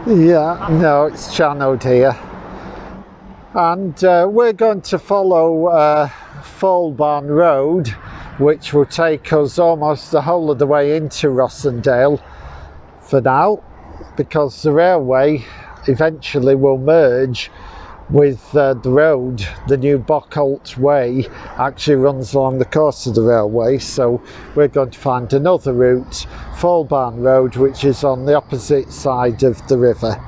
Yeah, no, it's channeled here. And we're going to follow Folbarn Road, which will take us almost the whole of the way into Rossendale for now, because the railway eventually will merge with the road. The new Bockholt Way actually runs along the course of the railway, so we're going to find another route, Folbarn Road, which is on the opposite side of the river.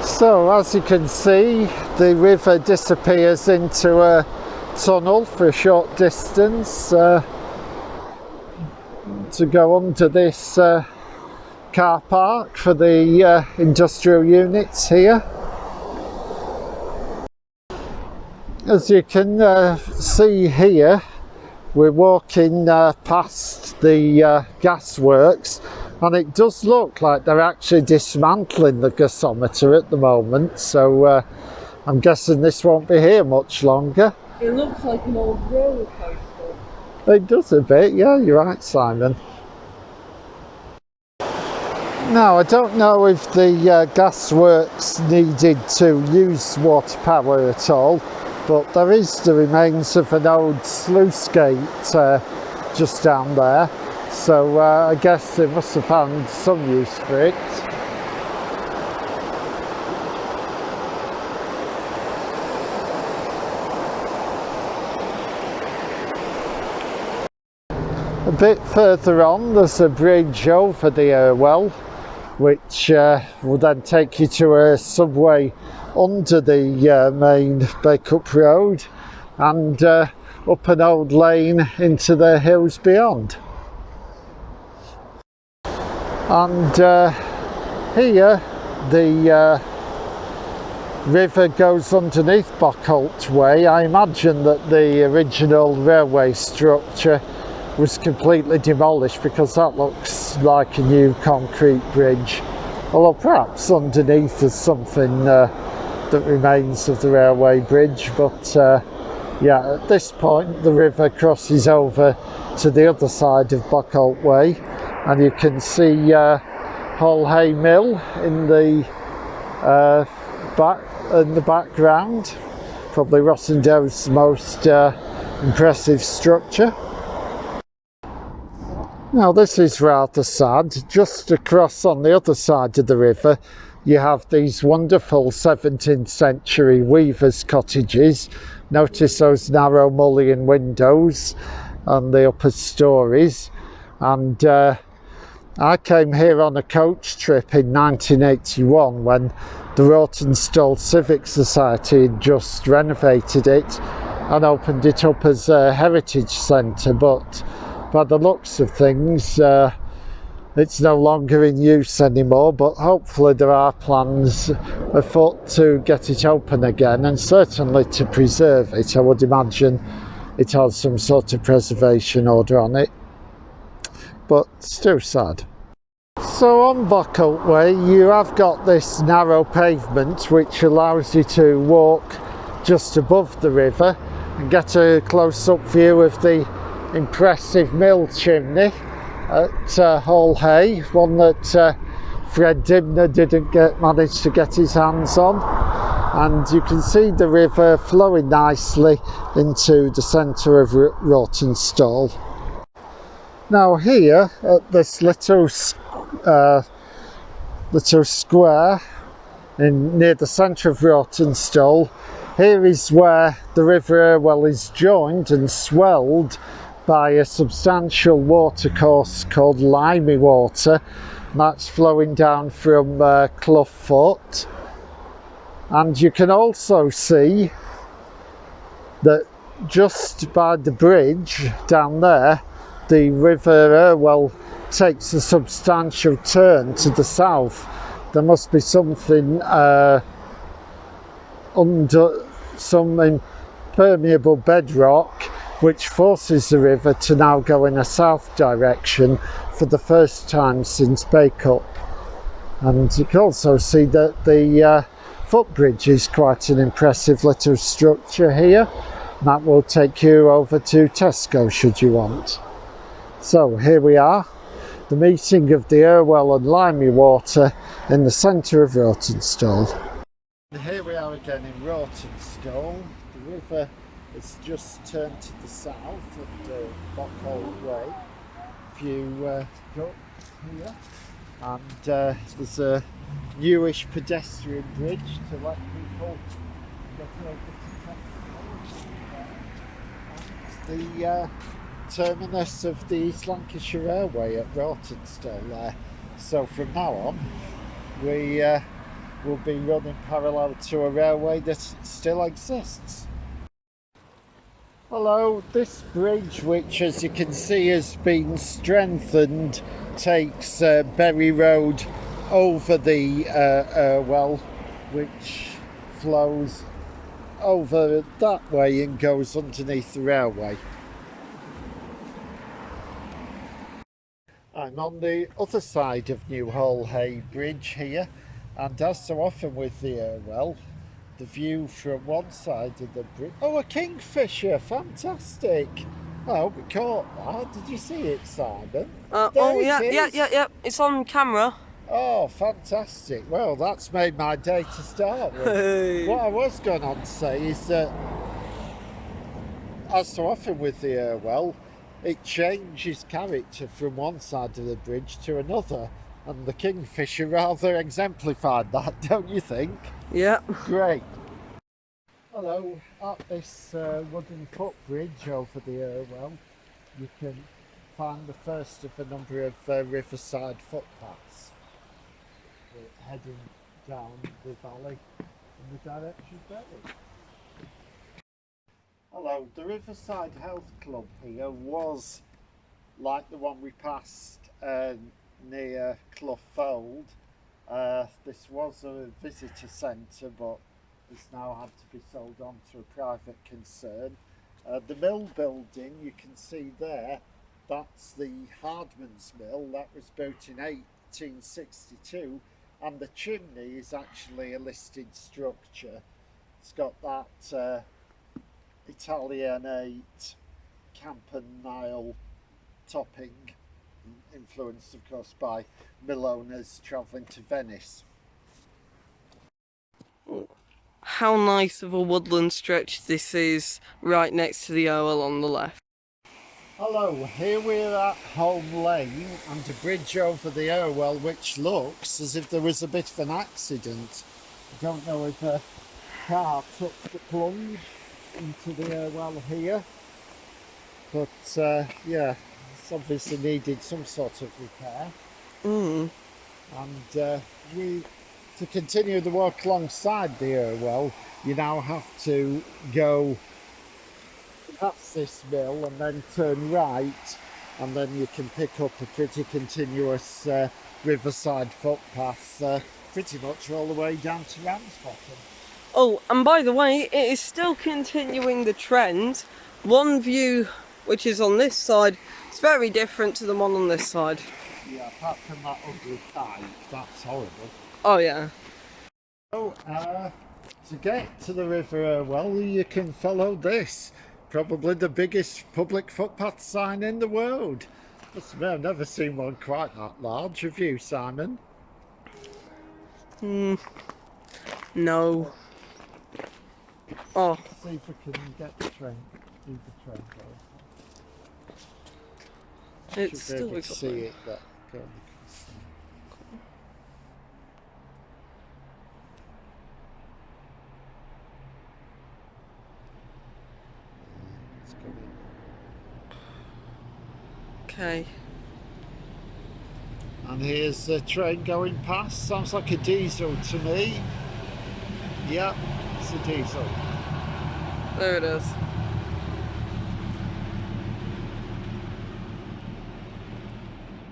So as you can see, the river disappears into a tunnel for a short distance to go under this car park for the industrial units here. As you can see here, we're walking past the gasworks, and it does look like they're actually dismantling the gasometer at the moment, so I'm guessing this won't be here much longer. It looks like an old roller coaster. It does a bit, yeah, you're right, Simon. Now, I don't know if the gasworks needed to use water power at all, but there is the remains of an old sluice gate just down there, so I guess they must have found some use for it. A bit further on there's a bridge over the Irwell, which will then take you to a subway under the main Bacup Road and up an old lane into the hills beyond. And here the river goes underneath Bockholt Way. I imagine that the original railway structure was completely demolished, because that looks like a new concrete bridge, although perhaps underneath there's something that remains of the railway bridge. But yeah, at this point the river crosses over to the other side of Bockholt Way, and you can see Hull Hay Mill in the background, probably Rossendale's most impressive structure. Now this is rather sad. Just across on the other side of the river you have these wonderful 17th century weavers' cottages. Notice those narrow mullioned windows on the upper stories. And I came here on a coach trip in 1981 when the Rawtenstall Civic Society had just renovated it and opened it up as a heritage centre, but by the looks of things it's no longer in use anymore, but hopefully there are plans afoot to get it open again, and certainly to preserve it. I would imagine it has some sort of preservation order on it, but still sad. So on Bockholt Way you have got this narrow pavement which allows you to walk just above the river and get a close-up view of the impressive mill chimney at Hull Hay, one that Fred Dimner didn't manage to get his hands on. And you can see the river flowing nicely into the centre of Rawtenstall. Now here at this little square near the centre of Rawtenstall, here is where the River Irwell is joined and swelled by a substantial watercourse called Limey Water. That's flowing down from Clough Fold. And you can also see that just by the bridge down there, the River Irwell takes a substantial turn to the south. There must be something under some impermeable bedrock which forces the river to now go in a south direction for the first time since Bacup. And you can also see that the footbridge is quite an impressive little structure here. That will take you over to Tesco should you want. So here we are, the meeting of the Irwell and Limey water in the centre of Rawtenstall. Here we are again in Rawtenstall. The river has just turned to the south at Bockhold Way. A few ducks here, and there's a newish pedestrian bridge to let people get over to the terminus of the East Lancashire Railway at Rawtenstall there. So from now on we will be running parallel to a railway that still exists. Hello, this bridge, which as you can see has been strengthened, takes Berry Road over the Irwell, which flows over that way and goes underneath the railway. I'm on the other side of Newhall Hay Bridge here, and as so often with the Irwell, the view from one side of the bridge... Oh, a kingfisher! Fantastic! Oh, we caught that. Did you see it, Simon? Yeah. It's on camera. Oh, fantastic. Well, that's made my day to start with. Hey. What I was going on to say is that, as so often with the Irwell, it changes character from one side of the bridge to another, and the kingfisher rather exemplified that, don't you think? Yeah. Great. Hello, at this wooden footbridge over the Irwell, you can find the first of a number of riverside footpaths heading down the valley in the direction of Berry. Hello, the Riverside Health Club here was like the one we passed near Clough Fold. This was a visitor centre, but it's now had to be sold on to a private concern. The mill building you can see there, that's the Hardman's Mill. That was built in 1862, and the chimney is actually a listed structure. It's got that Italianate campanile topping, influenced of course by mill owners travelling to Venice. How nice of a woodland stretch this is, right next to the Irwell on the left. Hello, here we're at Home Lane and a bridge over the Irwell which looks as if there was a bit of an accident. I don't know if a car took the plunge into the Irwell here, but yeah, it's obviously needed some sort of repair. And to continue the walk alongside the Irwell, you now have to go past this mill and then turn right, and then you can pick up a pretty continuous riverside footpath pretty much all the way down to Ramsbottom. Oh, and by the way, it is still continuing the trend. One view, which is on this side, is very different to the one on this side. Yeah, apart from that ugly kite, that's horrible. Oh yeah. So, to get to the River Irwell, you can follow this. Probably the biggest public footpath sign in the world. I've never seen one quite that large. Have you, Simon? No. Oh. See if we can get the train. Do the train go. It's still able to see it. That go. Okay. And here's the train going past. Sounds like a diesel to me. Yep, it's a diesel. There it is.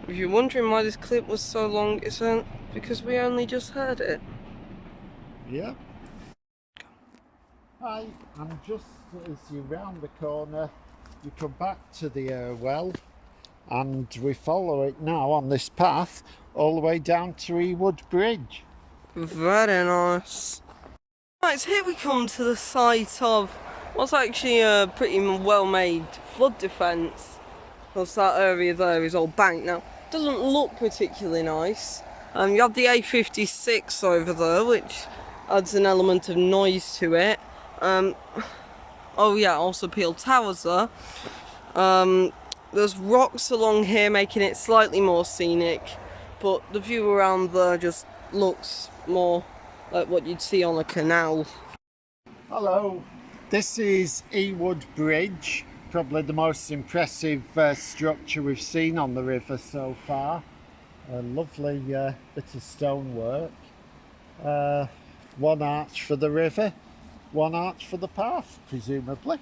If you're wondering why this clip was so long, it's because we only just heard it. Yep. Hi, and just as you round the corner, you come back to the Irwell, and we follow it now on this path all the way down to Ewoode Bridge. Very nice. Right, so here we come to the site of what's actually a pretty well made flood defence. Because that area there is all banked now. doesn't look particularly nice. You have the A56 over there, which adds an element of noise to it. Oh yeah, also Peel Towers there. There's rocks along here making it slightly more scenic, but the view around there just looks more like what you'd see on a canal. Hello, this is Ewoode Bridge, probably the most impressive structure we've seen on the river so far. A lovely bit of stonework. One arch for the river, one arch for the path, presumably.